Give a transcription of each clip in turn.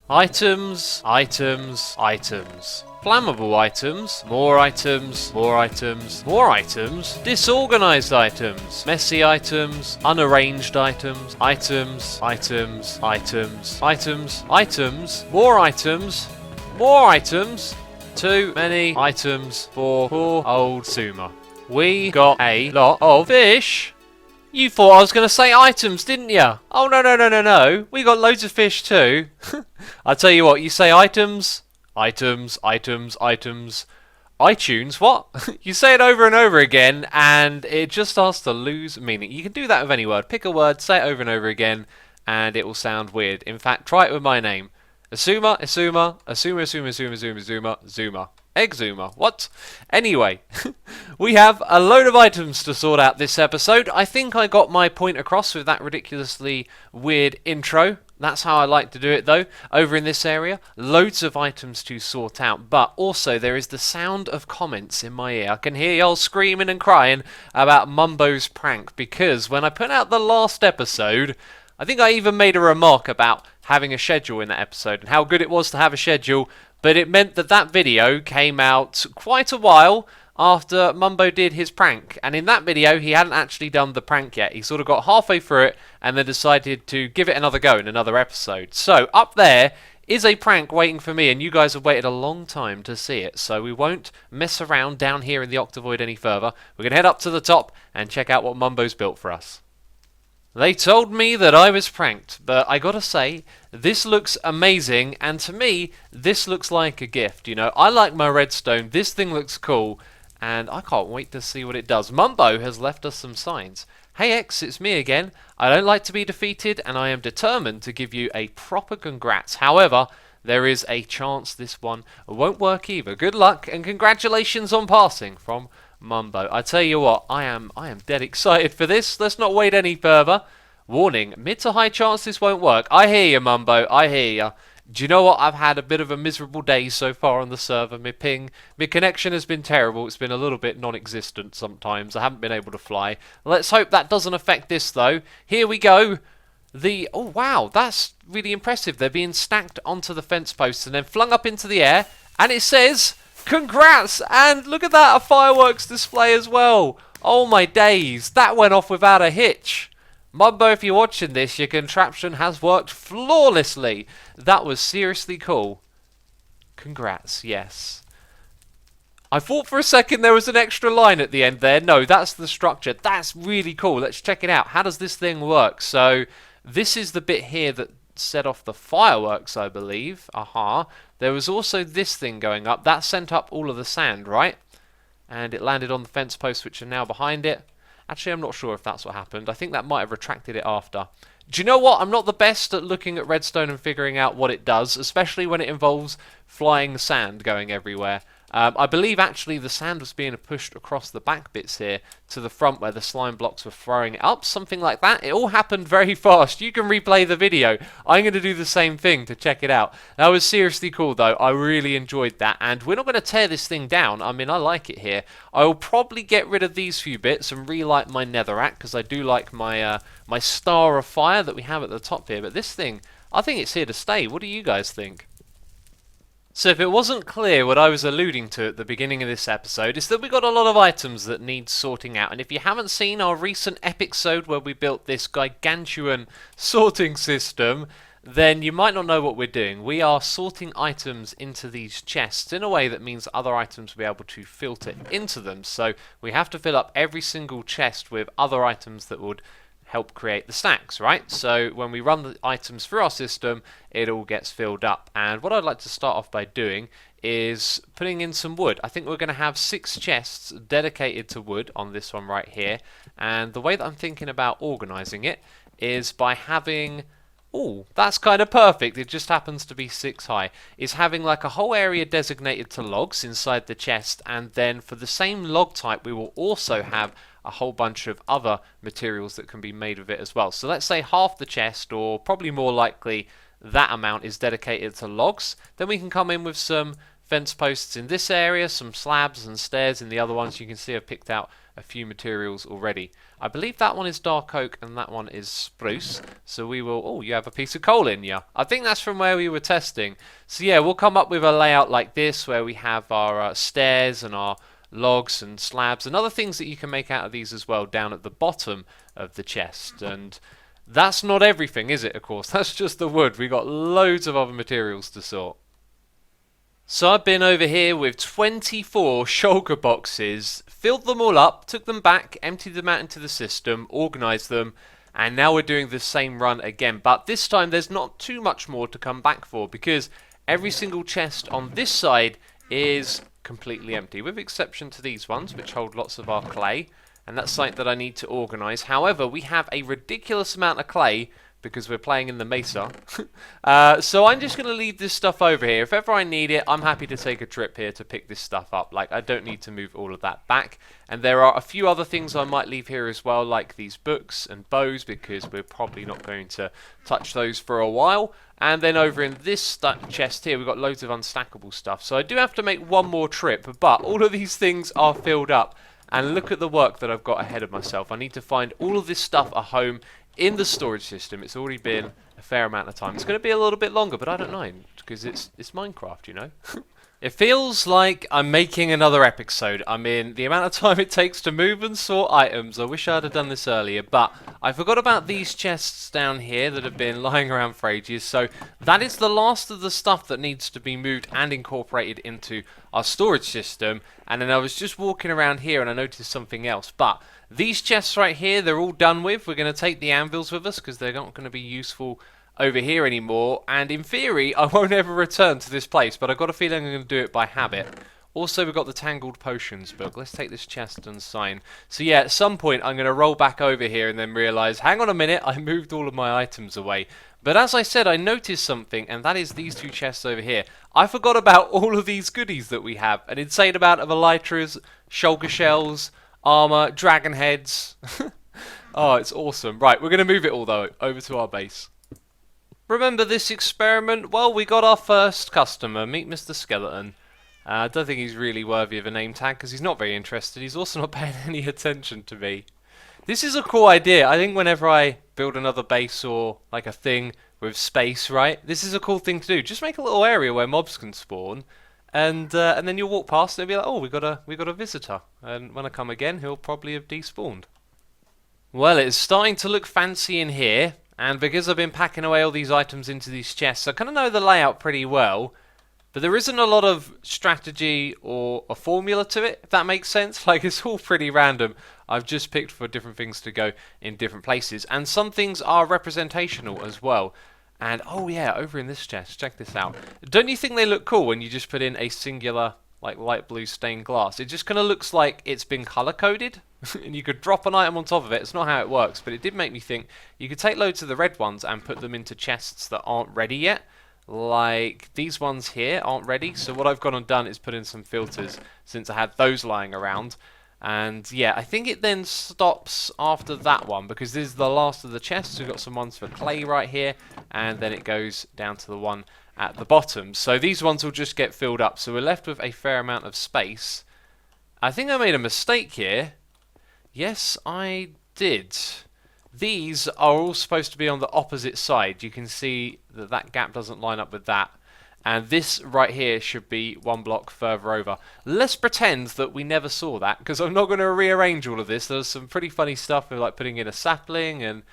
Items, items, items. Flammable items, more items, more items, more items, disorganized items, messy items, unarranged items, items, items, items, items, items, more items, more items, too many items for poor old Suma. We got a lot of fish. You thought I was going to say items, didn't you? Oh, no, no, no, no, no. We got loads of fish too. I tell you what, you say items, items, items, items, iTunes, what? You say it over and over again, and it just starts to lose meaning. You can do that with any word. Pick a word, say it over and over again, and it will sound weird. In fact, try it with my name. Asuma, Asuma, Asuma, Asuma, Asuma, Asuma, Zuma, Zuma. Exuma. What? Anyway, we have a load of items to sort out this episode. I think I got my point across with that ridiculously weird intro. That's how I like to do it though. Over in this area, loads of items to sort out, but also there is the sound of comments in my ear. I can hear y'all screaming and crying about Mumbo's prank, because when I put out the last episode, I think I even made a remark about having a schedule in that episode and how good it was to have a schedule, but it meant that that video came out quite a while after Mumbo did his prank. And in that video, he hadn't actually done the prank yet. He sort of got halfway through it and then decided to give it another go in another episode. So up there is a prank waiting for me, and you guys have waited a long time to see it. So we won't mess around down here in the Octavoid any further. We're going to head up to the top and check out what Mumbo's built for us. They told me that I was pranked, but I gotta say, this looks amazing, and to me, this looks like a gift. You know, I like my redstone, this thing looks cool, and I can't wait to see what it does. Mumbo has left us some signs. Hey X, it's me again. I don't like to be defeated, and I am determined to give you a proper congrats. However, there is a chance this one won't work either. Good luck, and congratulations on passing from Mumbo. I tell you what, I am dead excited for this. Let's not wait any further. Warning, mid to high chance this won't work. I hear you, Mumbo, I hear you. Do you know what? I've had a bit of a miserable day so far on the server. My connection has been terrible. It's been a little bit non-existent sometimes. I haven't been able to fly. Let's hope that doesn't affect this though. Here we go. Oh wow, that's really impressive. They're being stacked onto the fence posts and then flung up into the air, and it says congrats! And look at that, a fireworks display as well. Oh my days, that went off without a hitch. Mumbo, if you're watching this, your contraption has worked flawlessly. That was seriously cool. Congrats, yes. I thought for a second there was an extra line at the end there. No, that's the structure. That's really cool. Let's check it out. How does this thing work? So this is the bit here that set off the fireworks, I believe. Aha. There was also this thing going up. That sent up all of the sand, right? And it landed on the fence posts, which are now behind it. Actually, I'm not sure if that's what happened. I think that might have retracted it after. Do you know what? I'm not the best at looking at redstone and figuring out what it does, especially when it involves flying sand going everywhere. I believe actually the sand was being pushed across the back bits here to the front where the slime blocks were throwing it up, something like that. It all happened very fast. You can replay the video. I'm going to do the same thing to check it out. That was seriously cool though. I really enjoyed that, and we're not going to tear this thing down. I mean, I like it here. I will probably get rid of these few bits and relight my netherrack, because I do like my my star of fire that we have at the top here. But this thing, I think it's here to stay. What do you guys think? So if it wasn't clear, what I was alluding to at the beginning of this episode is that we got a lot of items that need sorting out. And if you haven't seen our recent episode where we built this gargantuan sorting system, then you might not know what we're doing. We are sorting items into these chests in a way that means other items will be able to filter into them. So we have to fill up every single chest with other items that would help create the stacks, right? So when we run the items through our system, it all gets filled up. And what I'd like to start off by doing is putting in some wood. I think we're going to have 6 chests dedicated to wood on this one right here. And the way that I'm thinking about organizing it is by having... Oh, that's kind of perfect. It just happens to be 6 high. Is having like a whole area designated to logs inside the chest, and then for the same log type we will also have a whole bunch of other materials that can be made with it as well. So let's say half the chest, or probably more likely that amount, is dedicated to logs. Then we can come in with some fence posts in this area, some slabs and stairs in the other ones. You can see I've picked out a few materials already. I believe that one is dark oak and that one is spruce. So we will... Oh, you have a piece of coal in you. I think that's from where we were testing. So yeah, we'll come up with a layout like this where we have our stairs and our logs and slabs and other things that you can make out of these as well down at the bottom of the chest. And that's not everything, is it, of course? That's just the wood. We got loads of other materials to sort. So I've been over here with 24 shulker boxes, filled them all up, took them back, emptied them out into the system, organised them, and now we're doing the same run again. But this time there's not too much more to come back for, because every single chest on this side is completely empty, with exception to these ones, which hold lots of our clay, and that's something that I need to organise. However, we have a ridiculous amount of clay, because we're playing in the mesa. So I'm just going to leave this stuff over here. If ever I need it, I'm happy to take a trip here to pick this stuff up. Like, I don't need to move all of that back. And there are a few other things I might leave here as well, like these books and bows, because we're probably not going to touch those for a while. And then over in this chest here, we've got loads of unstackable stuff. So I do have to make one more trip, but all of these things are filled up. And look at the work that I've got ahead of myself. I need to find all of this stuff a home in the storage system. It's already been a fair amount of time. It's going to be a little bit longer, but I don't mind, because it's Minecraft, you know? It feels like I'm making another episode. I mean, the amount of time it takes to move and sort items, I wish I'd have done this earlier, but I forgot about these chests down here that have been lying around for ages, so that is the last of the stuff that needs to be moved and incorporated into our storage system. And then I was just walking around here and I noticed something else, but these chests right here, they're all done with. We're going to take the anvils with us because they're not going to be useful over here anymore, and in theory I won't ever return to this place, but I've got a feeling I'm going to do it by habit. Also, we've got the Tangled Potions book. Let's take this chest and sign. So yeah, at some point I'm going to roll back over here and then realise, hang on a minute, I moved all of my items away. But as I said, I noticed something, and that is these two chests over here. I forgot about all of these goodies that we have. An insane amount of elytras, shulker shells, armour, dragon heads. Oh, it's awesome. Right, we're going to move it all though, over to our base. Remember this experiment? Well, we got our first customer. Meet Mr. Skeleton. I don't think he's really worthy of a name tag because he's not very interested. He's also not paying any attention to me. This is a cool idea. I think whenever I build another base or like a thing with space, right? This is a cool thing to do. Just make a little area where mobs can spawn, and then you'll walk past and it'll be like, oh, we got a visitor. And when I come again, he'll probably have despawned. Well, it's starting to look fancy in here. And because I've been packing away all these items into these chests, I kind of know the layout pretty well. But there isn't a lot of strategy or a formula to it, if that makes sense. Like, it's all pretty random. I've just picked for different things to go in different places. And some things are representational as well. And, oh yeah, over in this chest, check this out. Don't you think they look cool when you just put in a singular, like, light blue stained glass? It just kind of looks like it's been color-coded. And you could drop an item on top of it. It's not how it works, but it did make me think you could take loads of the red ones and put them into chests that aren't ready yet. Like these ones here aren't ready, so what I've gone and done is put in some filters since I had those lying around. And yeah, I think it then stops after that one because this is the last of the chests. We've got some ones for clay right here, and then it goes down to the one at the bottom. So these ones will just get filled up, so we're left with a fair amount of space. I think I made a mistake here. Yes, I did. These are all supposed to be on the opposite side. You can see that that gap doesn't line up with that. And this right here should be one block further over. Let's pretend that we never saw that, because I'm not going to rearrange all of this. There's some pretty funny stuff with like putting in a sapling and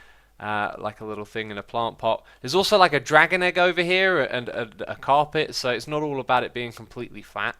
like a little thing in a plant pot. There's also like a dragon egg over here and a carpet, so it's not all about it being completely flat.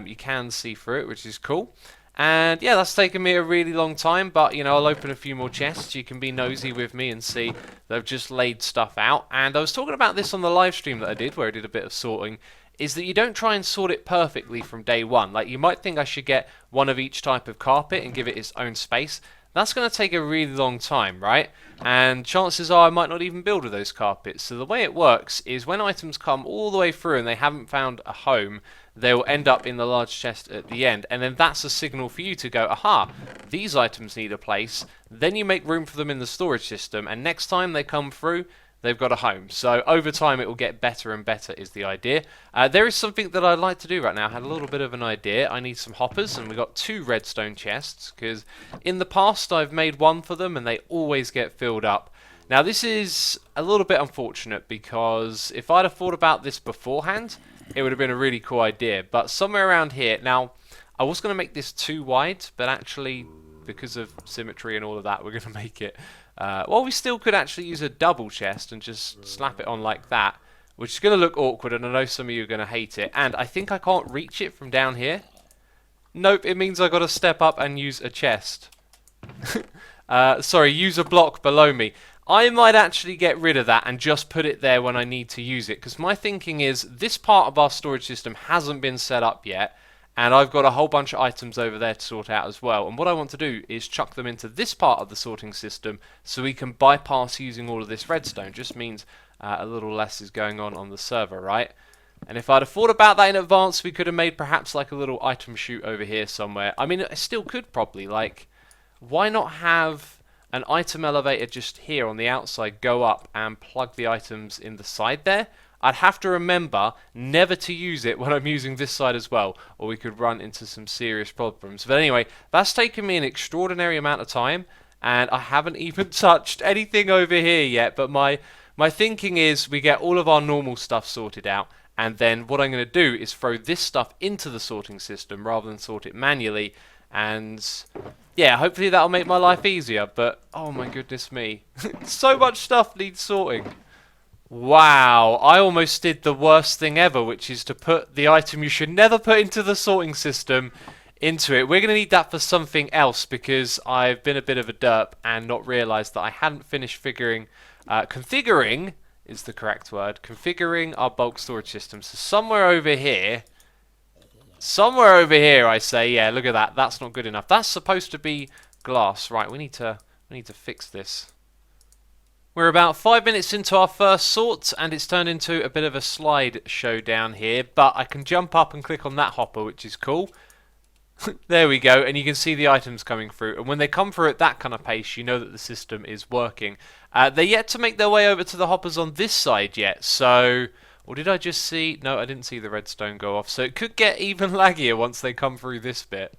You can see through it, which is cool. And yeah, that's taken me a really long time, but you know, I'll open a few more chests. You can be nosy with me and see that I've just laid stuff out. And I was talking about this on the live stream that I did, where I did a bit of sorting, is that you don't try and sort it perfectly from day one. Like, you might think I should get one of each type of carpet and give it its own space. That's going to take a really long time, right? And chances are I might not even build with those carpets. So the way it works is when items come all the way through and they haven't found a home, they will end up in the large chest at the end. And then that's a signal for you to go, aha, these items need a place. Then you make room for them in the storage system. And next time they come through, they've got a home. So over time it will get better and better is the idea. There is something that I'd like to do right now. I had a little bit of an idea. I need some hoppers, and we've got 2 redstone chests, because in the past I've made one for them and they always get filled up. Now this is a little bit unfortunate, because if I'd have thought about this beforehand, it would have been a really cool idea. But somewhere around here, now I was going to make this too wide, but actually because of symmetry and all of that, we're going to make it, well, we still could actually use a double chest and just slap it on like that, which is going to look awkward, and I know some of you are going to hate it. And I think I can't reach it from down here. Nope, it means I've got to step up and use a chest. Sorry, use a block below me. I might actually get rid of that and just put it there when I need to use it, because my thinking is this part of our storage system hasn't been set up yet, and I've got a whole bunch of items over there to sort out as well. And what I want to do is chuck them into this part of the sorting system so we can bypass using all of this redstone. Just means a little less is going on the server, right? And if I'd have thought about that in advance, we could have made perhaps like a little item chute over here somewhere. I mean, I still could probably, like, why not have an item elevator just here on the outside go up and plug the items in the side there? I'd have to remember never to use it when I'm using this side as well, or we could run into some serious problems. But anyway, that's taken me an extraordinary amount of time, and I haven't even touched anything over here yet. But my thinking is we get all of our normal stuff sorted out, and then what I'm going to do is throw this stuff into the sorting system rather than sort it manually. And yeah, hopefully that'll make my life easier. But oh my goodness me, so much stuff needs sorting. Wow, I almost did the worst thing ever, which is to put the item you should never put into the sorting system into it. We're going to need that for something else, because I've been a bit of a derp and not realised that I hadn't finished configuring is the correct word, configuring our bulk storage system. So somewhere over here, I say, yeah, look at that, that's not good enough. That's supposed to be glass. Right, we need to fix this. We're about 5 minutes into our first sort, and it's turned into a bit of a slide show down here, but I can jump up and click on that hopper, which is cool. There we go, and you can see the items coming through, and when they come through at that kind of pace, you know that the system is working. They're yet to make their way over to the hoppers on this side yet, so... Or did I just see... No, I didn't see the redstone go off, so it could get even laggier once they come through this bit.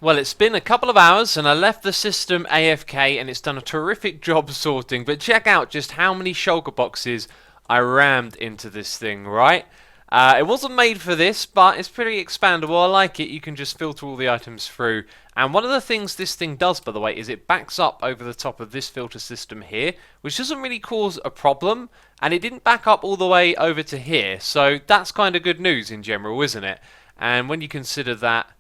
Well, it's been a couple of hours and I left the system AFK, and it's done a terrific job sorting, but check out just how many shulker boxes I rammed into this thing, right? It wasn't made for this, but it's pretty expandable. I like it. You can just filter all the items through. And one of the things this thing does, by the way, is it backs up over the top of this filter system here, which doesn't really cause a problem, and it didn't back up all the way over to here, so that's kind of good news in general, isn't it? And when you consider that,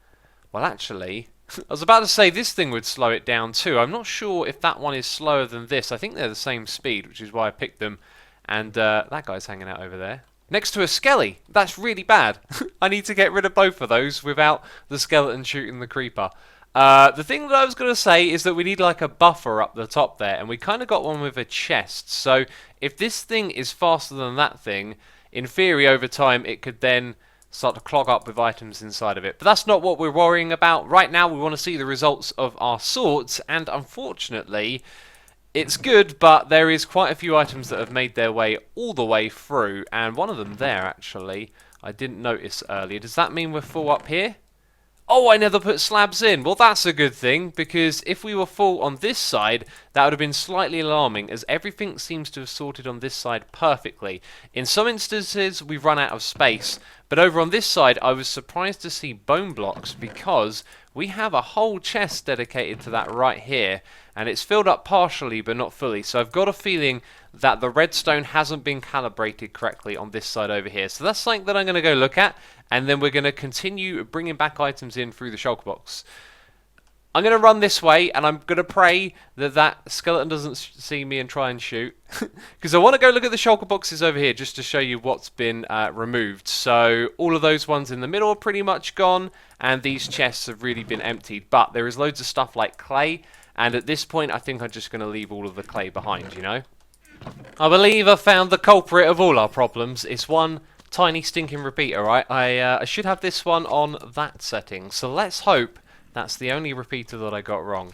well, actually... I was about to say this thing would slow it down too. I'm not sure if that one is slower than this. I think they're the same speed, which is why I picked them. And that guy's hanging out over there. Next to a skelly. That's really bad. I need to get rid of both of those without the skeleton shooting the creeper. The thing that I was going to say is that we need like a buffer up the top there. And we kind of got one with a chest. So if this thing is faster than that thing, in theory over time it could then... start to clog up with items inside of it. But that's not what we're worrying about. Right now we want to see the results of our sorts, and unfortunately it's good, but there is quite a few items that have made their way all the way through, and one of them there actually I didn't notice earlier. Does that mean we're full up here? Oh, I never put slabs in. Well, that's a good thing, because if we were full on this side, that would have been slightly alarming, as everything seems to have sorted on this side perfectly. In some instances, we've run out of space, but over on this side, I was surprised to see bone blocks, because we have a whole chest dedicated to that right here, and it's filled up partially, but not fully. So I've got a feeling that the redstone hasn't been calibrated correctly on this side over here. So that's something that I'm going to go look at, and then we're going to continue bringing back items in through the shulker box. I'm going to run this way, and I'm going to pray that that skeleton doesn't see me and try and shoot. Because I want to go look at the shulker boxes over here just to show you what's been removed. So all of those ones in the middle are pretty much gone, and these chests have really been emptied. But there is loads of stuff like clay, and at this point I think I'm just going to leave all of the clay behind, you know. I believe I've found the culprit of all our problems. It's one tiny stinking repeater, right? I should have this one on that setting. So let's hope that's the only repeater that I got wrong.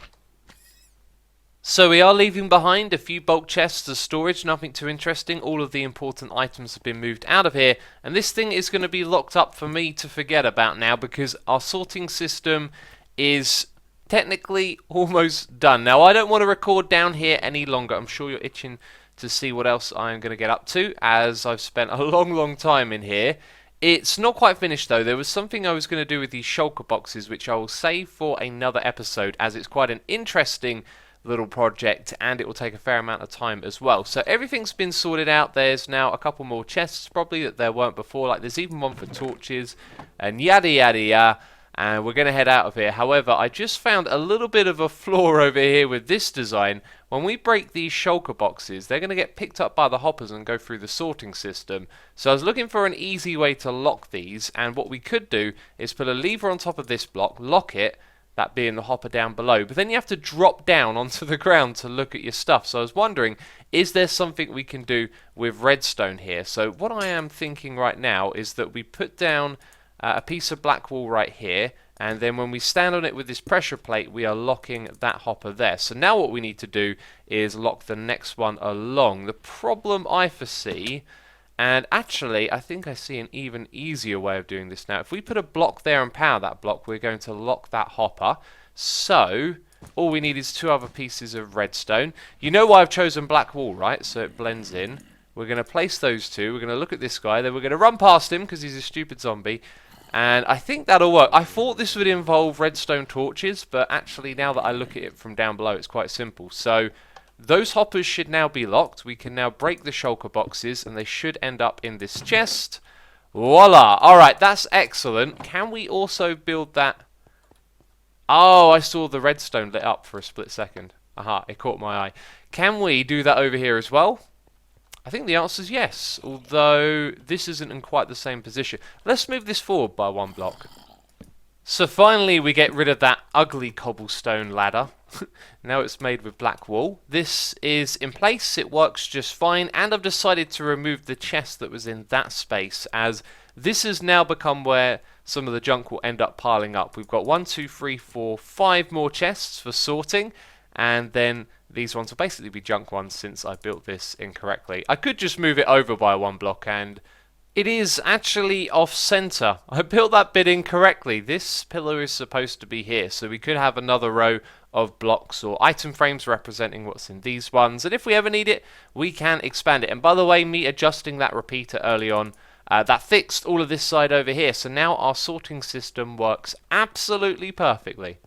So we are leaving behind a few bulk chests as storage, nothing too interesting. All of the important items have been moved out of here, and this thing is going to be locked up for me to forget about now because our sorting system is technically almost done. Now I don't want to record down here any longer. I'm sure you're itching to see what else I'm going to get up to, as I've spent a long time in here. It's not quite finished though. There was something I was going to do with these shulker boxes, which I will save for another episode, as it's quite an interesting little project and it will take a fair amount of time as well. So everything's been sorted out. There's now a couple more chests probably that there weren't before, like there's even one for torches and yada yada yada, and we're going to head out of here. However, I just found a little bit of a flaw over here with this design. When we break these shulker boxes, they're going to get picked up by the hoppers and go through the sorting system. So I was looking for an easy way to lock these, and what we could do is put a lever on top of this block, lock it, that being the hopper down below, but then you have to drop down onto the ground to look at your stuff. So I was wondering, is there something we can do with redstone here? So what I am thinking right now is that we put down a piece of black wool right here, and then when we stand on it with this pressure plate, we are locking that hopper there. So now what we need to do is lock the next one along. The problem I foresee, and actually, I think I see an even easier way of doing this now. If we put a block there and power that block, we're going to lock that hopper. So, all we need is 2 other pieces of redstone. You know why I've chosen black wool, right? So it blends in. We're going to place those 2. We're going to look at this guy. Then we're going to run past him because he's a stupid zombie. And I think that'll work. I thought this would involve redstone torches, but actually now that I look at it from down below, it's quite simple. So those hoppers should now be locked. We can now break the shulker boxes and they should end up in this chest. Voila! Alright, that's excellent. Can we also build that? Oh, I saw the redstone lit up for a split second. Aha, it caught my eye. Can we do that over here as well? I think the answer is yes, although this isn't in quite the same position. Let's move this forward by 1 block. So finally we get rid of that ugly cobblestone ladder. Now it's made with black wool. This is in place, it works just fine, and I've decided to remove the chest that was in that space, as this has now become where some of the junk will end up piling up. We've got 1, 2, 3, 4, 5 more chests for sorting, and then these ones will basically be junk ones since I built this incorrectly. I could just move it over by 1 block, and it is actually off center. I built that bit incorrectly. This pillar is supposed to be here, so we could have another row of blocks or item frames representing what's in these ones, and if we ever need it, we can expand it. And by the way, me adjusting that repeater early on, that fixed all of this side over here, so now our sorting system works absolutely perfectly.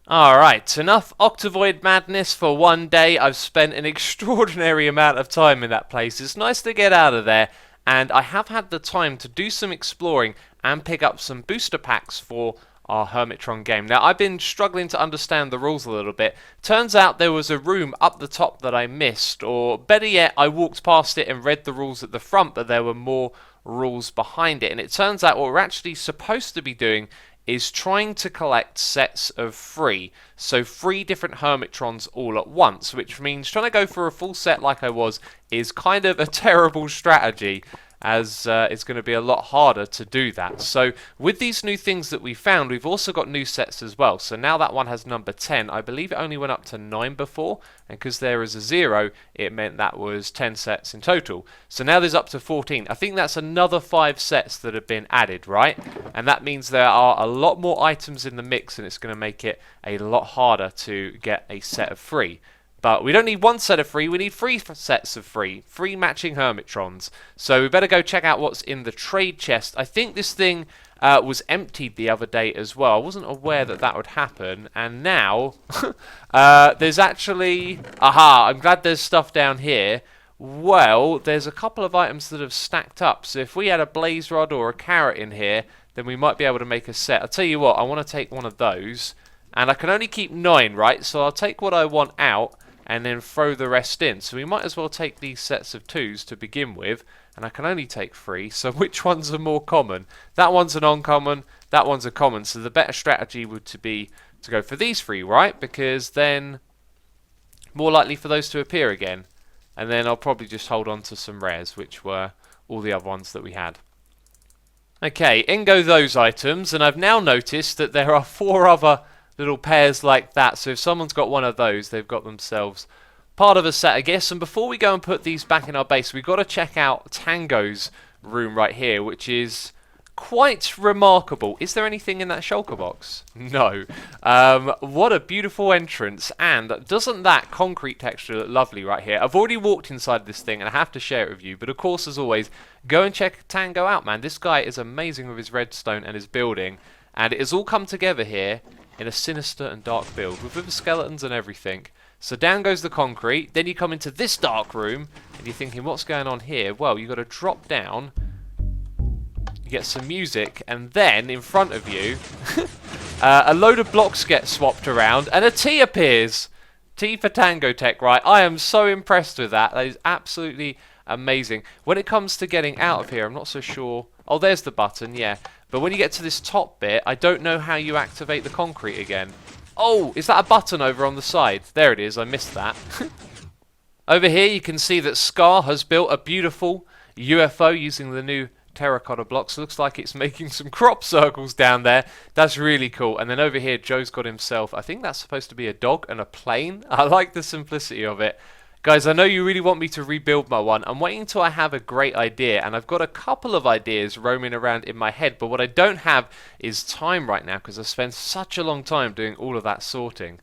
Alright, enough Octavoid madness for one day. I've spent an extraordinary amount of time in that place. It's nice to get out of there, and I have had the time to do some exploring and pick up some booster packs for our Hermitron game. Now, I've been struggling to understand the rules a little bit. Turns out there was a room up the top that I missed, or better yet, I walked past it and read the rules at the front, but there were more rules behind it. And it turns out what we're actually supposed to be doing is trying to collect sets of 3. So 3 different Hermitrons all at once, which means trying to go for a full set like I was is kind of a terrible strategy, as it's going to be a lot harder to do that. So with these new things that we found, we've also got new sets as well. So now that one has number 10. I believe it only went up to 9 before, and because there is a 0, it meant that was 10 sets in total. So now there's up to 14. I think that's another 5 sets that have been added, right? And that means there are a lot more items in the mix, and it's going to make it a lot harder to get a set of 3. But we don't need 1 set of 3, we need 3 sets of 3. 3 matching Hermitrons. So we better go check out what's in the trade chest. I think this thing was emptied the other day as well. I wasn't aware that that would happen. And now, there's actually... Aha, I'm glad there's stuff down here. Well, there's a couple of items that have stacked up. So if we had a blaze rod or a carrot in here, then we might be able to make a set. I'll tell you what, I want to take one of those. And I can only keep 9, right? So I'll take what I want out and then throw the rest in. So we might as well take these sets of 2s to begin with, and I can only take 3, so which ones are more common? That one's an uncommon, that one's a common, so the better strategy would be to go for these 3, right? Because then more likely for those to appear again, and then I'll probably just hold on to some rares, which were all the other ones that we had. Okay, in go those items, and I've now noticed that there are 4 other little pairs like that. So if someone's got one of those, they've got themselves part of a set, I guess. And before we go and put these back in our base, we've got to check out Tango's room right here, which is quite remarkable. Is there anything in that shulker box? No. What a beautiful entrance. And doesn't that concrete texture look lovely right here? I've already walked inside this thing and I have to share it with you. But of course, as always, go and check Tango out, man. This guy is amazing with his redstone and his building. And it has all come together here in a sinister and dark build with skeletons and everything. So down goes the concrete. Then you come into this dark room and you're thinking, what's going on here? Well, you've got to drop down. Get some music, and then in front of you a load of blocks get swapped around and a T appears. T for Tango Tech, right? I am so impressed with that. That is absolutely amazing. When it comes to getting out of here, I'm not so sure. Oh, there's the button, yeah. But when you get to this top bit, I don't know how you activate the concrete again. Oh, is that a button over on the side? There it is, I missed that. Over here you can see that Scar has built a beautiful UFO using the new terracotta blocks. Looks like it's making some crop circles down there. That's really cool. And then over here, Joe's got himself, I think that's supposed to be a dog and a plane. I like the simplicity of it. Guys, I know you really want me to rebuild my one. I'm waiting until I have a great idea, and I've got a couple of ideas roaming around in my head, but what I don't have is time right now because I spent such a long time doing all of that sorting.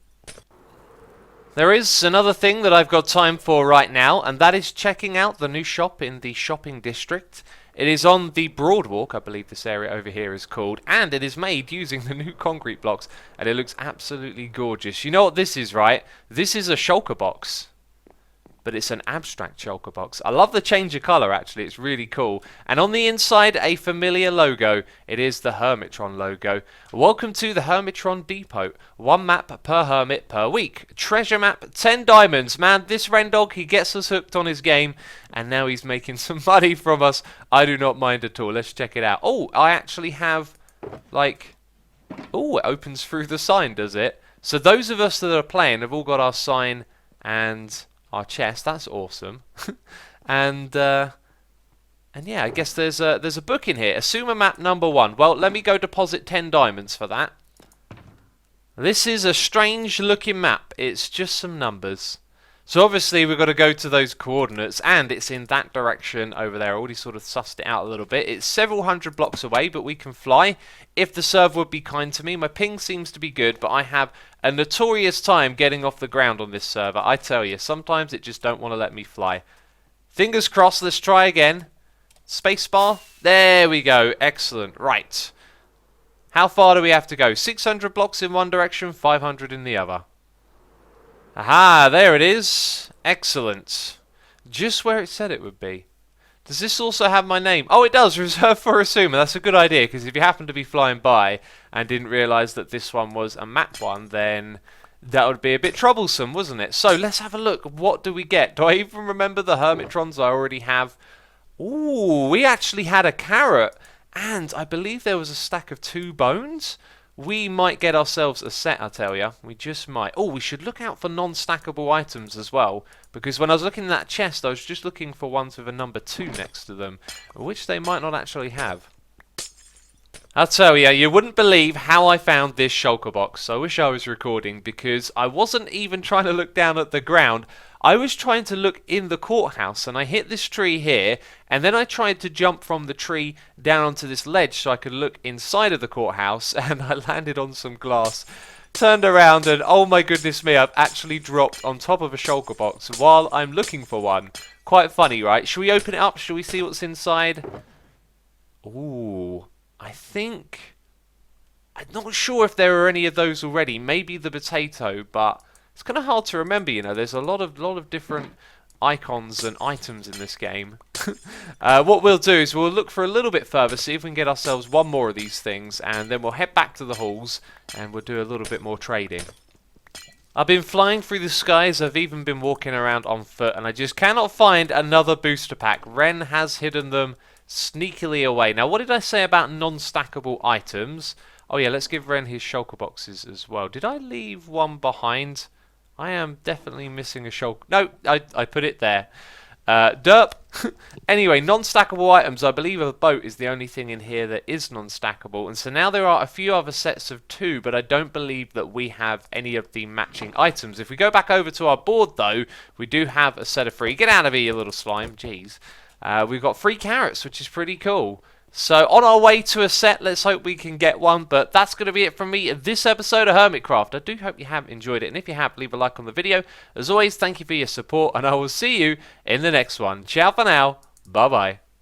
There is another thing that I've got time for right now, and that is checking out the new shop in the shopping district. It is on the Broadwalk, I believe this area over here is called, and it is made using the new concrete blocks, and it looks absolutely gorgeous. You know what this is, right? This is a shulker box. But it's an abstract shulker box. I love the change of colour, actually. It's really cool. And on the inside, a familiar logo. It is the Hermitron logo. Welcome to the Hermitron Depot. 1 map per hermit per week. Treasure map, 10 diamonds. Man, this Rendog, he gets us hooked on his game. And now he's making some money from us. I do not mind at all. Let's check it out. Oh, I actually have, like... Oh, it opens through the sign, does it? So those of us that are playing have all got our sign and... our chest. That's awesome. and yeah, I guess there's a book in here. Assumer map number 1. Well, let me go deposit 10 diamonds for that. This is a strange looking map. It's just some numbers. So obviously we've got to go to those coordinates, and it's in that direction over there. I already sort of sussed it out a little bit. It's several hundred blocks away, but we can fly if the server would be kind to me. My ping seems to be good, but I have a notorious time getting off the ground on this server. I tell you, sometimes it just don't want to let me fly. Fingers crossed, let's try again. Spacebar. There we go. Excellent. Right. How far do we have to go? 600 blocks in one direction, 500 in the other. Aha, there it is. Excellent. Just where it said it would be. Does this also have my name? Oh, it does. Reserved for Assumer. That's a good idea, because if you happen to be flying by and didn't realise that this one was a map one, then that would be a bit troublesome, wasn't it? So let's have a look. What do we get? Do I even remember the Hermitrons I already have? Ooh, we actually had a carrot. And I believe there was a stack of 2 bones. We might get ourselves a set, I tell ya. We just might. Oh, we should look out for non-stackable items as well. Because when I was looking in that chest, I was just looking for ones with a number 2 next to them. Which they might not actually have. I'll tell ya, you wouldn't believe how I found this shulker box. I wish I was recording, because I wasn't even trying to look down at the ground. I was trying to look in the courthouse, and I hit this tree here, and then I tried to jump from the tree down onto this ledge so I could look inside of the courthouse, and I landed on some glass, turned around, and oh my goodness me, I've actually dropped on top of a shulker box while I'm looking for one. Quite funny, right? Should we open it up? Shall we see what's inside? Ooh, I think... I'm not sure if there are any of those already. Maybe the potato, but... it's kind of hard to remember, you know. There's a lot of different icons and items in this game. What we'll do is we'll look for a little bit further, see if we can get ourselves one more of these things, and then we'll head back to the halls, and we'll do a little bit more trading. I've been flying through the skies, I've even been walking around on foot, and I just cannot find another booster pack. Ren has hidden them sneakily away. Now, what did I say about non-stackable items? Oh yeah, let's give Ren his shulker boxes as well. Did I leave one behind? I am definitely missing a shulker. No, I put it there. Derp. Anyway, non-stackable items. I believe a boat is the only thing in here that is non-stackable. And so now there are a few other sets of 2, but I don't believe that we have any of the matching items. If we go back over to our board, though, we do have a set of 3. Get out of here, you little slime. Jeez. We've got 3 carrots, which is pretty cool. So on our way to a set, let's hope we can get one. But that's going to be it from me at this episode of Hermitcraft. I do hope you have enjoyed it. And if you have, leave a like on the video. As always, thank you for your support. And I will see you in the next one. Ciao for now. Bye-bye.